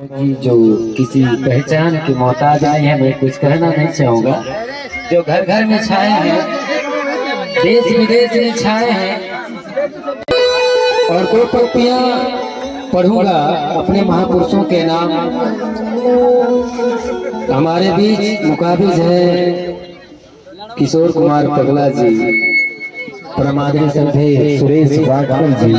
जी जो किसी पहचान की मोहताज नहीं है, मैं कुछ कहना नहीं चाहूँगा। जो घर घर में छाए हैं, देश विदेश में छाए हैं, और दो पंक्तियाँ पढ़ूंगा अपने महापुरुषों के नाम। हमारे बीच मुकाबिज है किशोर कुमार पगला जी, परमादरी संधे सुरेश वाडकर जी,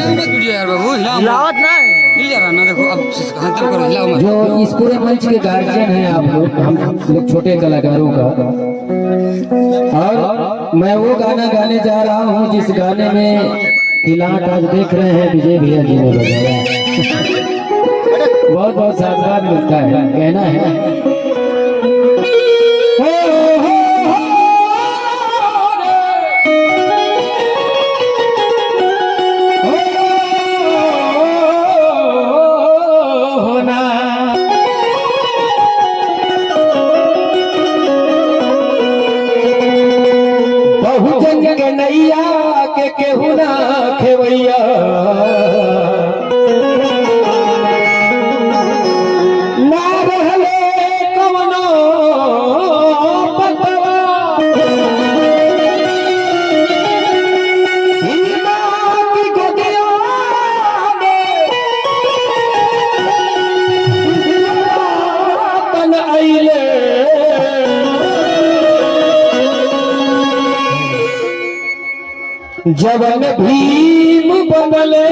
जो इस पूरे मंच के गार्जियन हैं। आप लोग, हम लोग छोटे कलाकारों का। और मैं वो गाना गाने जा रहा हूँ जिस गाने में किलाट आज देख रहे हैं विजय भैया जी ने बजाया। बहुत बहुत साधुवाद मिलता है, कहना है नैया के केहू ना खेवैया, ना रहले कवनो पतवा, की गोदिया तन आइले, जवन भीम बनले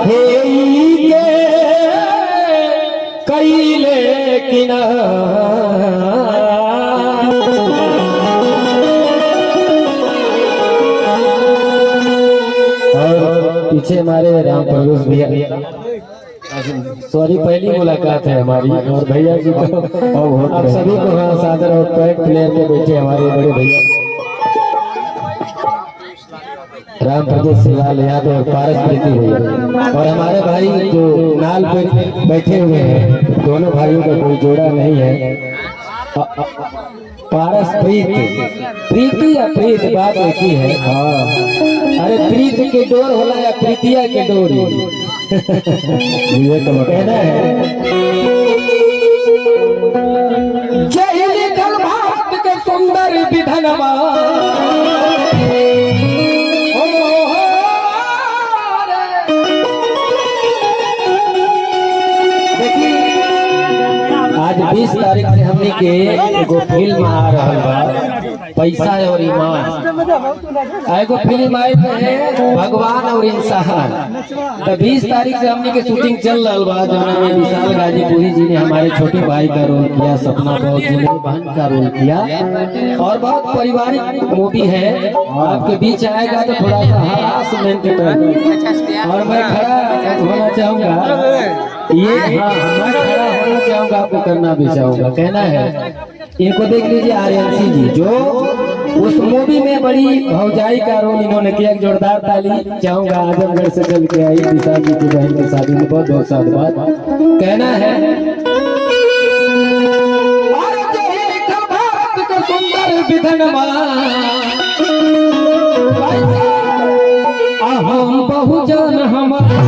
के कैले किना, और पीछे हमारे राम प्रवेश भैया, सॉरी पहली मुलाकात है हमारी, और भैया जी को आप सभी को हाँ सादर और पैक प्लेयर पे बैठे हमारे बड़े भैया राम प्रदेश लाल यादव और पारस प्रीति भैया, और हमारे भाई जो नाल पे बैठे हुए हैं, दोनों भाइयों का कोई जोड़ा नहीं है। पारस प्रीति या प्रीत बात एक ही है। हाँ, अरे प्रीत के डोर होला या प्रीतिया के डोर, ये तो कहना है। जय लिखल भारत के सुंदर विधनवा, आज 20 तारीख से हमने के एगो फिल्म आ रहा बा, पैसा और ईमान। एगो फिल्म आई है भगवान और इंसान। तो 20 तारीख से हमने के शूटिंग चल रहा बा, जहाँ में विशाल गाजीपुरी जी ने हमारे छोटे भाई का रोल किया, सपना बहुत जी ने बहन का रोल किया, और बहुत पारिवारिक मूवी है। आपके बीच आएगा तो थोड़ा सा हरासमेंट, और मैं खड़ा होना चाहूँगा, ये हाँ मैं खड़ा होना चाहूँगा, आपको करना भी चाहूँगा। कहना है इनको देख लीजिए, आर्यंसी जी जो उस मूवी में बड़ी भौजाई का रोल इन्होंने किया। जोरदार ताली चाहूँगा। आजमगढ़ से चल के आई दिशा जी की बहन की शादी में, बहुत बहुत साधुवाद। कहना है सुंदर विधनवा, हम बहुजन हमारा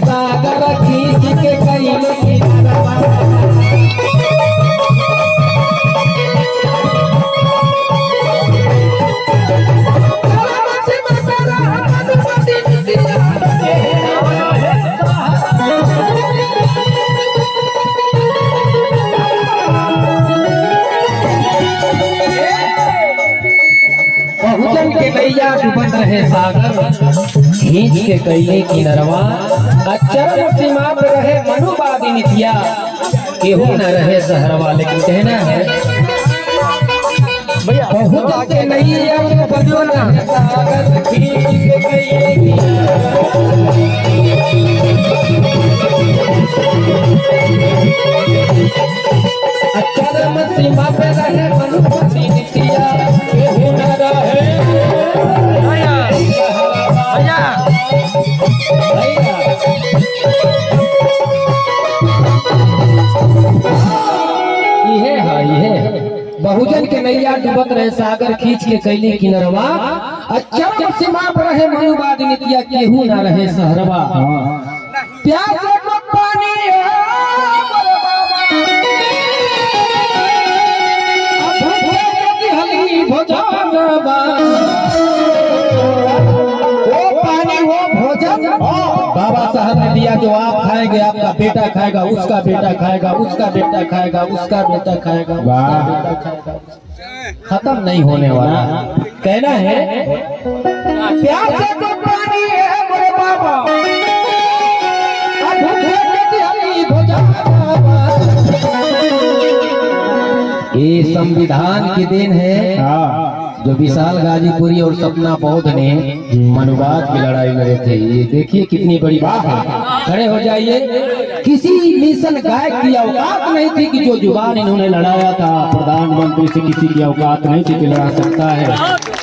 सागर खींच के कई रहे सागर खींच के कैले की नरवा चरण सीमा पे रहे मनुवादी नितिया केहू न रहे सहरवा। लेकिन कहना है बहुत के नहीं बनो ना सागर खींच के कैले की चरण सीमा पे रहे मनुवादी नितिया केहू न रहे बहुजन के नैया डूबत रहे सागर खींच के कैली किनरवा चरण सीमा पर रहे मनुवादी नितिया केहू न रहे सहरवा। प्यासे को पानी बाबा साहब ने दिया जो आप खाएंगे आपका बेटा खाएगा, उसका बेटा खाएगा, उसका बेटा खाएगा, उसका बेटा खाएगा, उसका बेटा खाएगा, खत्म नहीं होने वाला। कहना है प्यासे को पानी है मेरे बाबा ये संविधान की देन है जो विशाल गाजीपुरी और सपना बौद्ध ने मनुवाद की लड़ाई लड़े थे। ये देखिए कितनी बड़ी बात है। खड़े हो जाइए। किसी मिशन गायक की औकात नहीं थी कि जो जुबान इन्होंने लड़ाया था प्रधानमंत्री से किसी की औकात नहीं थी कि लड़ा सकता है।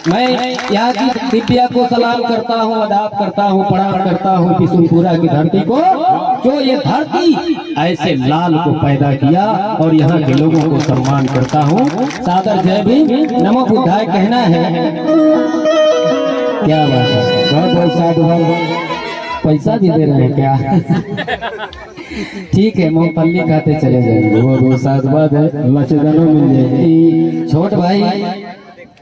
मैं यहाँ की दिव्या को सलाम करता हूँ, अदाब करता हूँ, प्रणाम करता हूँ बिशुनपुरा की धरती को जो ये धरती ऐसे लाल को पैदा किया और यहाँ के लोगों को सम्मान करता हूँ। सादर जय भीम, नमो बुद्धाय कहना है। क्या बात है, बहुत बहुत साधु। पैसा भी दे रहे हैं क्या? ठीक है, मूंगफली खाते चले जाएंगे। वो साधुवाद है, लचदानो मिल जाएगी। छोट भाई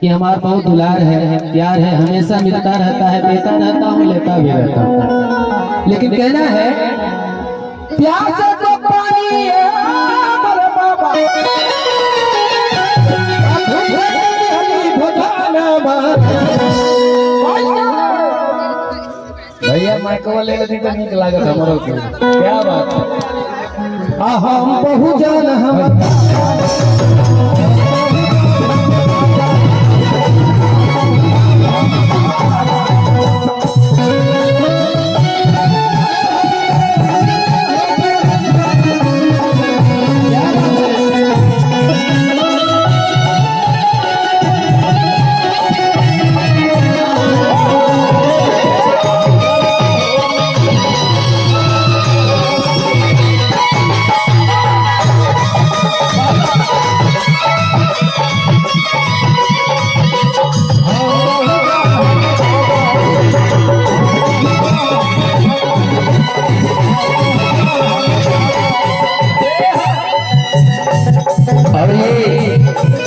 कि हमारा बहुत दुलार है, प्यार है, हमेशा मिलता रहता है, देता रहता हूँ, लेता भी रहता हूँ। लेकिन कहना है प्यास तो पानी है मेरे बाबा भैया माइक वाले ले तो निक लागत हमरो के। क्या बात है, हम बहुजन हम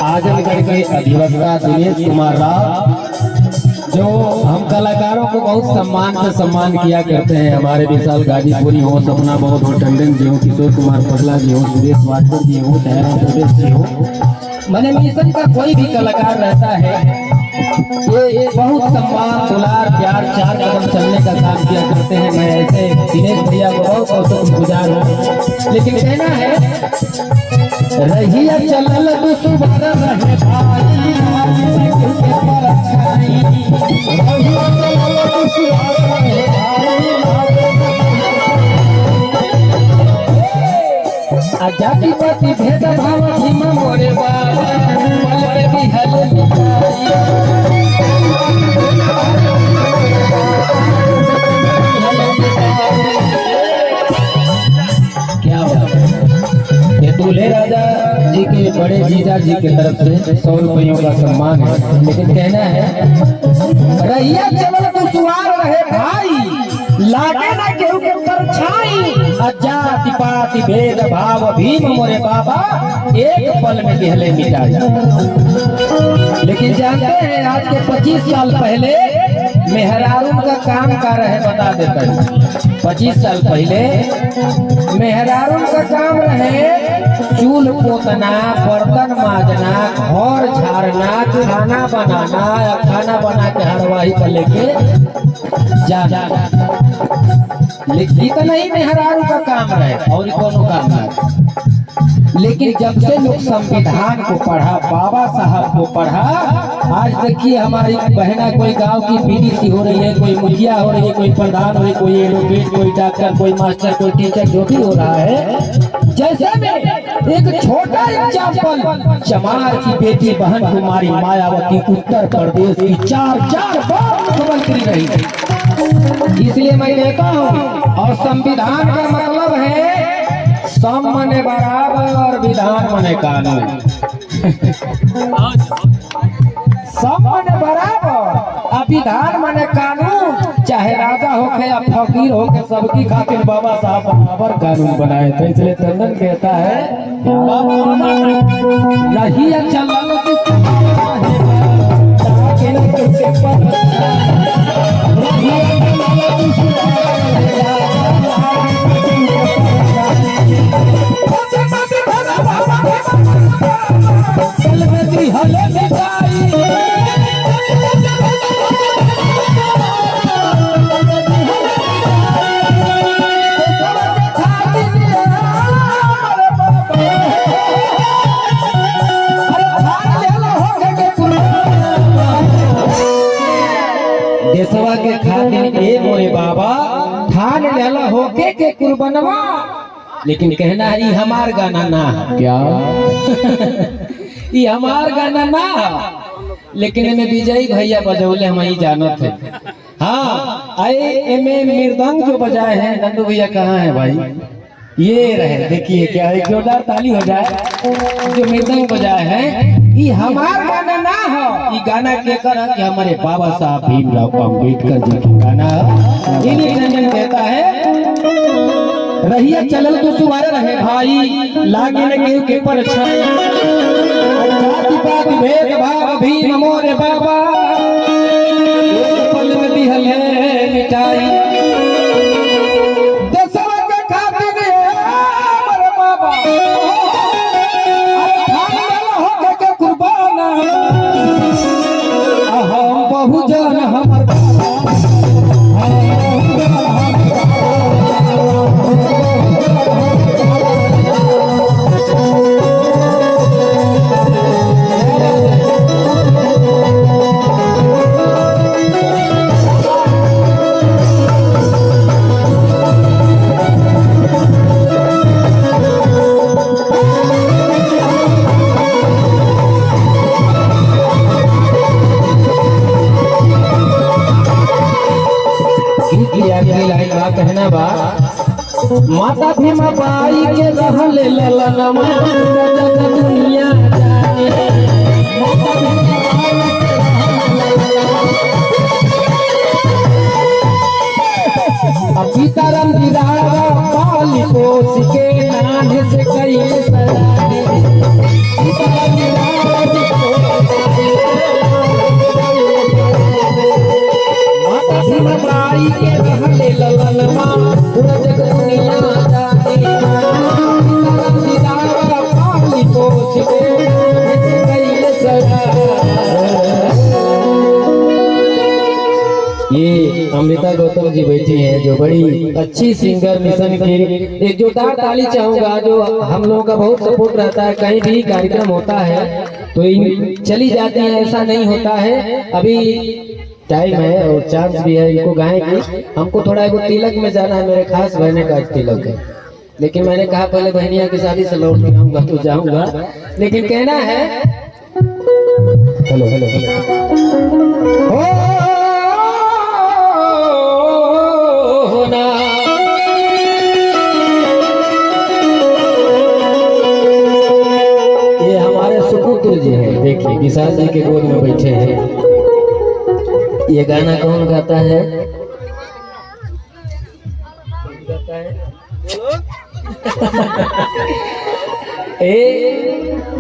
आजमगढ़ के अधिवक्ता दिनेश कुमार राव जो हम कलाकारों को बहुत सम्मान से सम्मान किया करते हैं। हमारे विशाल गाजीपुरी हो, सपना बौद्ध हो, टंडन जी हो, किशोर कुमार पगला जी हो, सुरेश वाजपेयी जी हो, दयाराम प्रदेश जी हो, मैंने मिशन का कोई भी कलाकार रहता है ये बहुत सम्मान दुलार प्यार चार कदम चलने का काम किया करते हैं। मैं ऐसे दिनेश भैया को बहुत बहुत शुक्रगुजार हूँ। लेकिन कहना है रहिया चलल दुसुबर रहे भाई जाति पाति भेद भाव भीम मोरे बाबा पल पे भी हल क्या बात है। ये दूल्हे राजा जी के बड़े जीजा जी के तरफ से 100 रुपयों का सम्मान है। लेकिन कहना है रैया चलल दुसवार रहे भाई लागे ना केहू के परछाई जाति पाति भेद भाव भीम मोरे बाबा एक पल में कहले मिटा। लेकिन जानते हैं आज के 25 साल पहले मेहरारून का काम कर रहे बता देता हूँ। 25 साल पहले मेहरारून का काम रहे चूल पोतना, बर्तन माजना, घर झाड़ना, खाना बनाना या खाना बना के हरवाही पर लेके जाना। इतना ही मेहरारू का काम रहे और कोनो काम नहीं। लेकिन जब से लोग संविधान को पढ़ा, बाबा साहब को पढ़ा, आज देखिए हमारी बहना कोई गांव की पीडीसी हो रही है, कोई मुखिया हो रही है, कोई प्रधान हो रही है, कोई एडवोकेट, कोई डॉक्टर, कोई मास्टर, कोई टीचर, जो भी हो रहा है। जैसे में एक छोटा एग्जाम्पल, चमार की बेटी बहन कुमारी मायावती उत्तर प्रदेश की 4 बार मुख्यमंत्री रही है। इसलिए मैं कहता हूँ, और संविधान का मतलब है सम मने बराबर और विधान मने कानून। सम मने बराबर और विधान मने कानून। चाहे राजा होके या फकीर होके, सबकी खातिर बाबा साहब बराबर कानून बनाए थे। इसलिए टंडन कहता है रही चलन देशवा के खातिर ए मोरे बाबा ठान लेला होके के कुर्बानवा। लेकिन कहना है ये हमार गाना ना क्या ये हमार गाना ना, लेकिन इनमें विजय भैया बजौले हम ही जानत है। हाँ आए इनमें मृदंग जो बजाए हैं, नंदू भैया कहाँ है भाई? ये रहे, देखिए क्या एक जोरदार ताली हो जाए। जो मृदंग बजाए हैं ये हमार गाना ना हो, ये गाना के कर कि हमारे बाबा साहब भीमराव अम्बेडकर जी का गाना है। इन्हीं रंजन कहता है रहिया चलल तो सुवारे रहे भाई, लागे न केहू के परछाई, जाति पात भेद भाव भीम मोरे बाबा, एक पल में दिहल है मिटाई। देशवा के खातिर मोरे बाबा होके के कुर्बान, हम बहुजन हमर कहना बा माता भीमा बाई के रहल ललनमा जग दुनिया जाने। माता भीमा बाई सीताराम गिरावा पाली पोस के नान से कई सराने। सीताराम गिरावा माता भीमा बाई के रहल ललनमा जग दुनिया जाने। सीताराम गिरावा पाली पोस के कई सराने। ये अमृता गौतम जी बैठी हैं जो बड़ी अच्छी सिंगर मिशन की। एक जोरदार ताली चाहूंगा, जो हम लोगों का बहुत सपोर्ट रहता है। कहीं भी कार्यक्रम होता है तो चली जाती है, ऐसा नहीं होता है। अभी टाइम है और चांस भी है इनको गाएं की। हमको थोड़ा एगो तिलक में जाना है, मेरे खास बहने का तिलक है। लेकिन मैंने कहा पहले बहनिया की शादी से लौट के आऊंगा तो जाऊंगा। लेकिन कहना है हेलो हेलो जी है, देखिए विशाल जी के गोद में बैठे हैं। ये गाना कौन गाता है?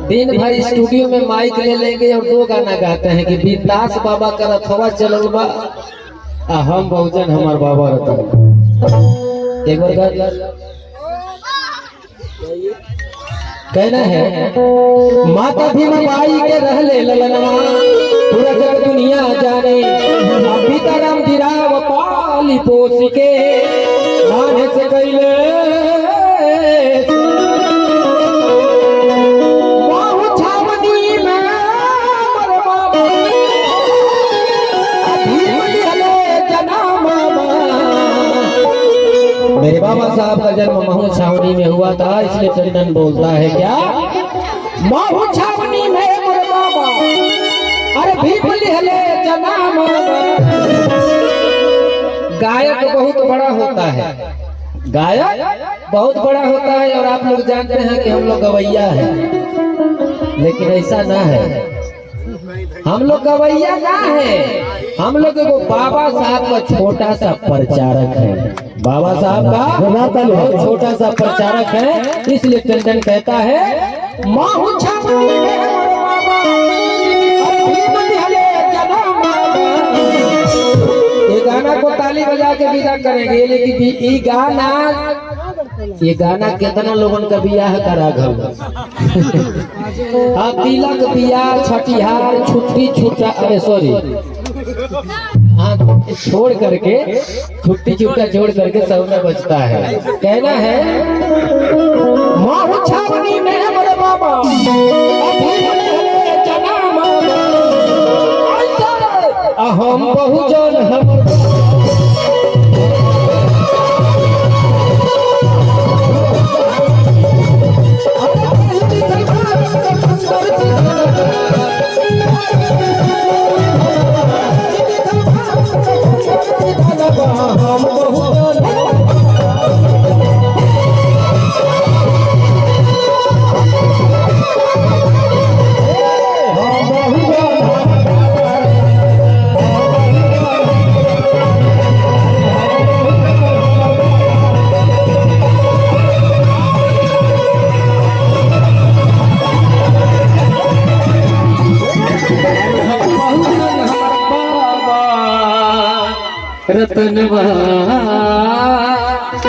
दिन भर स्टूडियो में माइक ले लेंगे और 2 गाना गाते हैं कि विलास बाबा का रथवा चलल बा हम बहुजन हमार बाबा रतन। एक बार कहना है माता भीमा बाई के रहले ललनवा पूरा जग दुनिया जाने पिता राम धीराव पाली पोस के माने से कैले बाहु छावनी में मर बाबा भीम लिहले जन्म। मेरे बाबा साहब का जन्म महू छावनी में हुआ था, इसलिए टंडन बोलता है क्या महू छावनी में मेरे बाबा अरे भीम लिहले जन्म। गायक बहुत बड़ा होता है, गायक बहुत बड़ा होता है और आप लोग जानते हैं कि हम लोग गवैया हैं, लेकिन ऐसा ना है। हम लोग गवैया ना है, हम लोग एगो बाबा साहब का छोटा सा प्रचारक है। बाबा साहब का बहुत छोटा सा प्रचारक है, इसलिए टंडन कहता है माहू छावनी में हमारे बाबा भीम लिहले जन्म। ये गाना को ताली बजा के विदा करेंगे, लेकिन ये गाना कितना लोगन का बियाह करा घर तिलक बियाह छठिहार छुट्टी छुट्टा अरे सॉरी छोड़ करके छुट्टी छुट्टा छोड़ करके सब में बचता है। कहना है माहू छावनी में हमारे बाबा हम बहुजन हम रतनवा